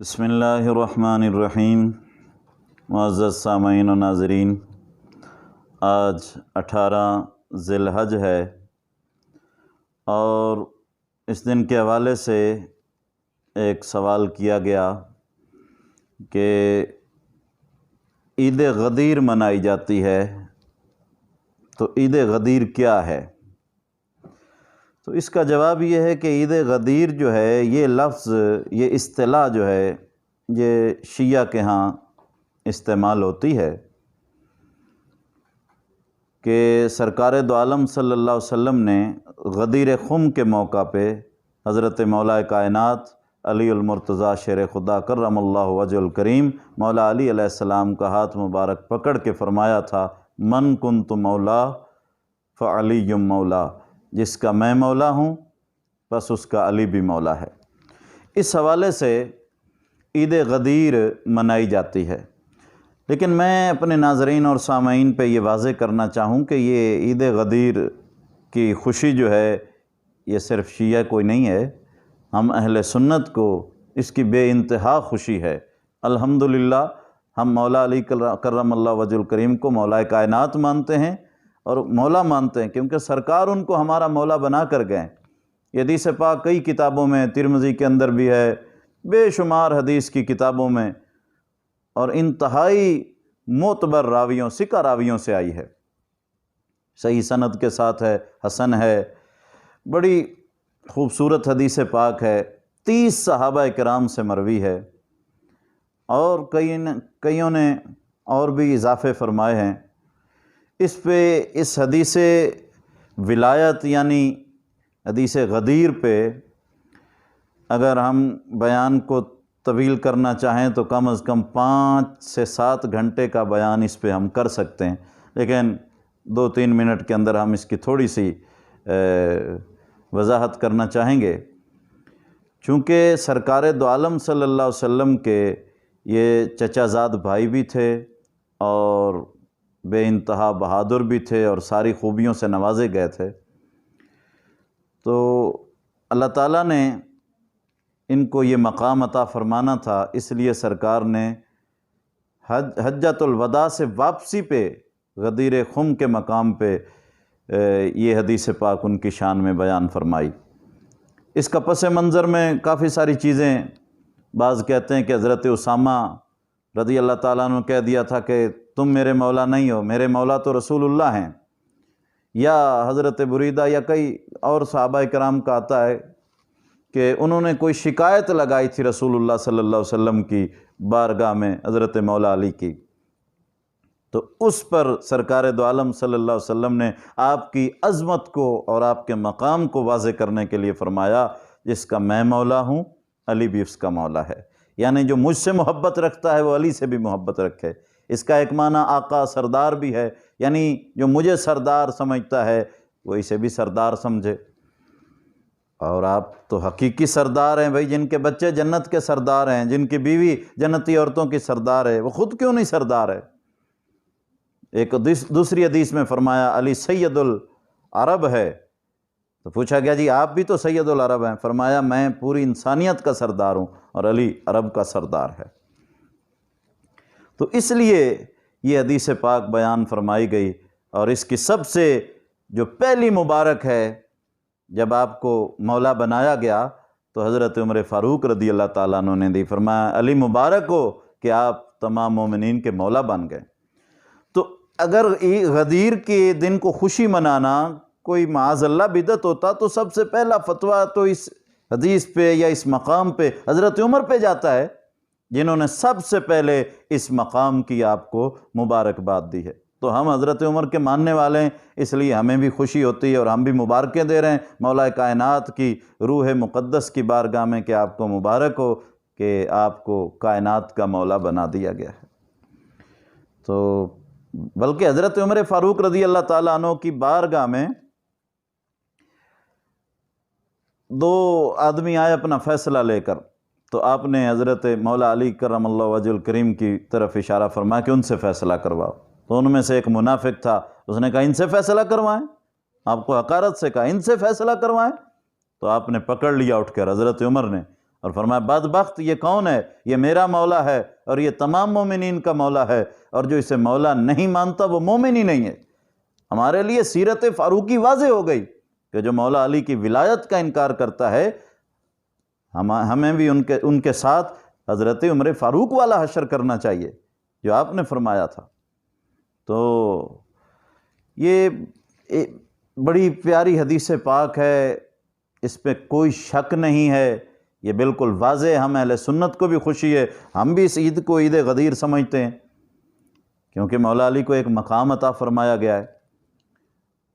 بسم اللہ الرحمن الرحیم۔ معزز سامعین و ناظرین، آج 18 ذی الحج ہے اور اس دن کے حوالے سے ایک سوال کیا گیا کہ عید غدیر منائی جاتی ہے، تو عید غدیر کیا ہے؟ تو اس کا جواب یہ ہے کہ عید غدیر جو ہے، یہ لفظ، یہ اصطلاح جو ہے، یہ شیعہ کے ہاں استعمال ہوتی ہے کہ سرکار دو عالم صلی اللہ علیہ وسلم نے غدیر خم کے موقع پہ حضرت مولا کائنات علی المرتضیٰ شیر خدا کرم اللہ وجہ الکریم مولا علی علیہ السلام کا ہاتھ مبارک پکڑ کے فرمایا تھا، من کنت مولا فعلی مولا، جس کا میں مولا ہوں بس اس کا علی بھی مولا ہے۔ اس حوالے سے عید غدیر منائی جاتی ہے، لیکن میں اپنے ناظرین اور سامعین پہ یہ واضح کرنا چاہوں کہ یہ عید غدیر کی خوشی جو ہے، یہ صرف شیعہ کوئی نہیں ہے، ہم اہل سنت کو اس کی بے انتہا خوشی ہے۔ الحمدللہ ہم مولا علی کرم اللہ وجہ الکریم کو مولا کائنات مانتے ہیں اور مولا مانتے ہیں، کیونکہ سرکار ان کو ہمارا مولا بنا کر گئے۔ یہ حدیث پاک کئی کتابوں میں، ترمذی کے اندر بھی ہے، بے شمار حدیث کی کتابوں میں، اور انتہائی معتبر راویوں، ثقہ راویوں سے آئی ہے، صحیح سند کے ساتھ ہے، حسن ہے، بڑی خوبصورت حدیث پاک ہے، 30 صحابہ کرام سے مروی ہے، اور کئیوں نے اور بھی اضافے فرمائے ہیں اس پہ۔ اس حدیث ولایت یعنی حدیث غدیر پہ اگر ہم بیان کو طویل کرنا چاہیں تو کم از کم 5 سے 7 گھنٹے کا بیان اس پہ ہم کر سکتے ہیں، لیکن 2-3 منٹ کے اندر ہم اس کی تھوڑی سی وضاحت کرنا چاہیں گے۔ چونکہ سرکار دو عالم صلی اللہ علیہ وسلم کے یہ چچا زاد بھائی بھی تھے اور بے انتہا بہادر بھی تھے اور ساری خوبیوں سے نوازے گئے تھے، تو اللہ تعالیٰ نے ان کو یہ مقام عطا فرمانا تھا، اس لیے سرکار نے حجۃ الوداع سے واپسی پہ غدیر خم کے مقام پہ یہ حدیث پاک ان کی شان میں بیان فرمائی۔ اس کا پس منظر میں کافی ساری چیزیں، بعض کہتے ہیں کہ حضرت اسامہ رضی اللہ تعالیٰ عنہ کہہ دیا تھا کہ تم میرے مولا نہیں ہو، میرے مولا تو رسول اللہ ہیں، یا حضرت بریدہ یا کئی اور صحابہ کرام کا آتا ہے کہ انہوں نے کوئی شکایت لگائی تھی رسول اللہ صلی اللہ علیہ وسلم کی بارگاہ میں حضرت مولا علی کی، تو اس پر سرکار دو عالم صلی اللہ علیہ وسلم نے آپ کی عظمت کو اور آپ کے مقام کو واضح کرنے کے لیے فرمایا، جس کا میں مولا ہوں علی بھی اس کا مولا ہے، یعنی جو مجھ سے محبت رکھتا ہے وہ علی سے بھی محبت رکھے۔ اس کا ایک معنی آقا سردار بھی ہے، یعنی جو مجھے سردار سمجھتا ہے وہ اسے بھی سردار سمجھے۔ اور آپ تو حقیقی سردار ہیں بھائی، جن کے بچے جنت کے سردار ہیں، جن کی بیوی جنتی عورتوں کی سردار ہے، وہ خود کیوں نہیں سردار ہے؟ ایک دوسری حدیث میں فرمایا علی سید العرب ہے، تو پوچھا گیا جی آپ بھی تو سید العرب ہیں، فرمایا میں پوری انسانیت کا سردار ہوں اور علی عرب کا سردار ہے۔ تو اس لیے یہ حدیث پاک بیان فرمائی گئی، اور اس کی سب سے جو پہلی مبارک ہے، جب آپ کو مولا بنایا گیا تو حضرت عمر فاروق رضی اللہ تعالیٰ عنہ نے دی، فرمایا علی مبارک ہو کہ آپ تمام مومنین کے مولا بن گئے۔ تو اگر غدیر کے دن کو خوشی منانا کوئی معاذ اللہ بدعت ہوتا تو سب سے پہلا فتویٰ تو اس حدیث پہ یا اس مقام پہ حضرت عمر پہ جاتا ہے، جنہوں نے سب سے پہلے اس مقام کی آپ کو مبارکباد دی ہے۔ تو ہم حضرت عمر کے ماننے والے ہیں، اس لیے ہمیں بھی خوشی ہوتی ہے اور ہم بھی مبارکیں دے رہے ہیں مولا کائنات کی روح مقدس کی بارگاہ میں کہ آپ کو مبارک ہو کہ آپ کو کائنات کا مولا بنا دیا گیا ہے۔ تو بلکہ حضرت عمر فاروق رضی اللہ تعالیٰ عنہ کی بارگاہ میں 2 آدمی آئے اپنا فیصلہ لے کر، تو آپ نے حضرت مولا علی کرم اللہ وجہ الکریم کی طرف اشارہ فرمایا کہ ان سے فیصلہ کرواؤ، تو ان میں سے ایک منافق تھا، اس نے کہا ان سے فیصلہ کروائیں، آپ کو حقارت سے کہا ان سے فیصلہ کروائیں، تو آپ نے پکڑ لیا اٹھ کر حضرت عمر نے، اور فرمایا بدبخت یہ کون ہے؟ یہ میرا مولا ہے اور یہ تمام مومنین کا مولا ہے، اور جو اسے مولا نہیں مانتا وہ مومن ہی نہیں ہے۔ ہمارے لیے سیرت فاروقی واضح ہو گئی کہ جو مولا علی کی ولایت کا انکار کرتا ہے، ہمیں بھی ان کے ساتھ حضرت عمر فاروق والا حشر کرنا چاہیے جو آپ نے فرمایا تھا۔ تو یہ بڑی پیاری حدیث پاک ہے، اس پہ کوئی شک نہیں ہے، یہ بالکل واضح، ہم اہل سنت کو بھی خوشی ہے، ہم بھی اس عید کو عید غدیر سمجھتے ہیں، کیونکہ مولا علی کو ایک مقام عطا فرمایا گیا ہے۔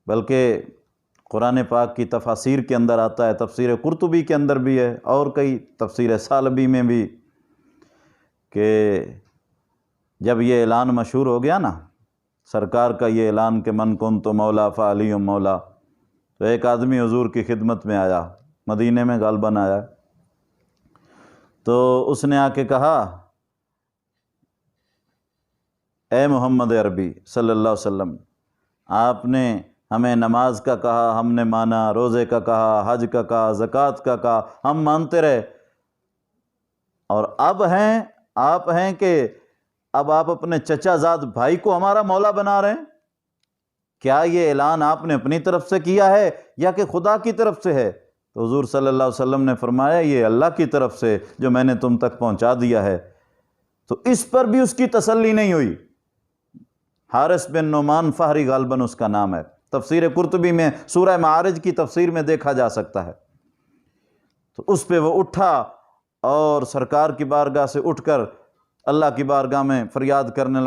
بلکہ قرآن پاک کی تفاسیر کے اندر آتا ہے، تفسیر قرطبی کے اندر بھی ہے، اور کئی تفسیر ثعلبی میں بھی، کہ جب یہ اعلان مشہور ہو گیا نا سرکار کا، یہ اعلان کہ من کنت مولا فعلی مولا، تو ایک آدمی حضور کی خدمت میں آیا، مدینے میں غالباً آیا، تو اس نے آ کے کہا اے محمد عربی صلی اللہ علیہ وسلم، آپ نے ہمیں نماز کا کہا، ہم نے مانا، روزے کا کہا، حج کا کہا، زکوٰۃ کا کہا، ہم مانتے رہے، اور اب آپ ہیں کہ اب آپ اپنے چچا زاد بھائی کو ہمارا مولا بنا رہے ہیں؟ کیا یہ اعلان آپ نے اپنی طرف سے کیا ہے یا کہ خدا کی طرف سے ہے؟ تو حضور صلی اللہ علیہ وسلم نے فرمایا یہ اللہ کی طرف سے جو میں نے تم تک پہنچا دیا ہے۔ تو اس پر بھی اس کی تسلی نہیں ہوئی۔ حارث بن نعمان فہری غالباً اس کا نام ہے، تفسیر قرطبی میں سورہ معارج کی تفسیر میں دیکھا جا سکتا ہے۔ تو اس پہ وہ اٹھا اور سرکار کی بارگاہ سے اٹھ کر اللہ کی بارگاہ میں فریاد کہنے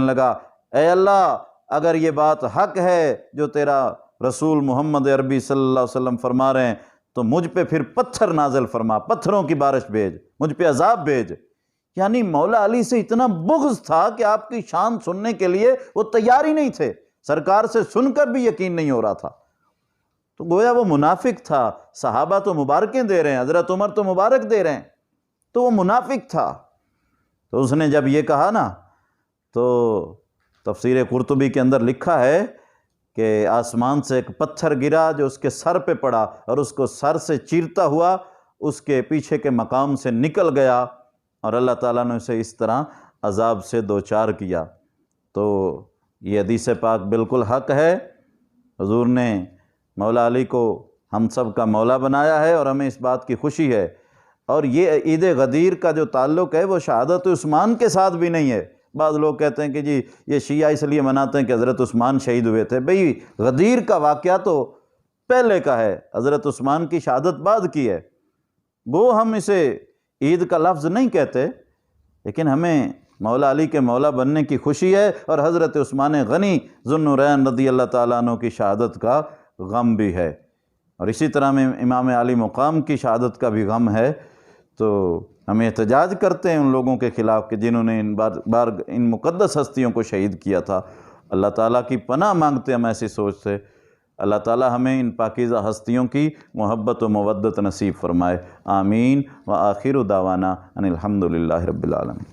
لگا اے اللہ، اگر یہ بات حق ہے جو تیرا رسول محمد عربی صلی اللہ علیہ وسلم فرما رہے ہیں تو مجھ پہ پھر پتھر نازل فرما، پتھروں کی بارش بھیج، مجھ پہ عذاب بھیج۔ یعنی مولا علی سے اتنا بغض تھا کہ آپ کی شان سننے کے لیے وہ تیار ہی نہیں تھے، سرکار سے سن کر بھی یقین نہیں ہو رہا تھا۔ تو گویا وہ منافق تھا، صحابہ تو مبارکیں دے رہے ہیں، حضرت عمر تو مبارک دے رہے ہیں، تو وہ منافق تھا۔ تو اس نے جب یہ کہا نا، تو تفسیر قرطبی کے اندر لکھا ہے کہ آسمان سے ایک پتھر گرا جو اس کے سر پہ پڑا اور اس کو سر سے چیرتا ہوا اس کے پیچھے کے مقام سے نکل گیا، اور اللہ تعالیٰ نے اسے اس طرح عذاب سے دوچار کیا۔ تو یہ حدیث پاک بالکل حق ہے، حضور نے مولا علی کو ہم سب کا مولا بنایا ہے اور ہمیں اس بات کی خوشی ہے۔ اور یہ عید غدیر کا جو تعلق ہے وہ شہادت عثمان کے ساتھ بھی نہیں ہے۔ بعض لوگ کہتے ہیں کہ جی یہ شیعہ اس لیے مناتے ہیں کہ حضرت عثمان شہید ہوئے تھے۔ بھئی غدیر کا واقعہ تو پہلے کا ہے، حضرت عثمان کی شہادت بعد کی ہے، وہ ہم اسے عید کا لفظ نہیں کہتے، لیکن ہمیں مولا علی کے مولا بننے کی خوشی ہے، اور حضرت عثمان غنی ذو النورین رضی اللہ تعالیٰ عنہ کی شہادت کا غم بھی ہے، اور اسی طرح میں امام علی مقام کی شہادت کا بھی غم ہے۔ تو ہم احتجاج کرتے ہیں ان لوگوں کے خلاف کہ جنہوں نے ان مقدس ہستیوں کو شہید کیا تھا۔ اللہ تعالیٰ کی پناہ مانگتے ہیں ہم ایسی سوچ سے۔ اللہ تعالیٰ ہمیں ان پاکیزہ ہستیوں کی محبت و مودت نصیب فرمائے، آمین۔ وآخر دعوانا ان الحمد للہ رب العالمین۔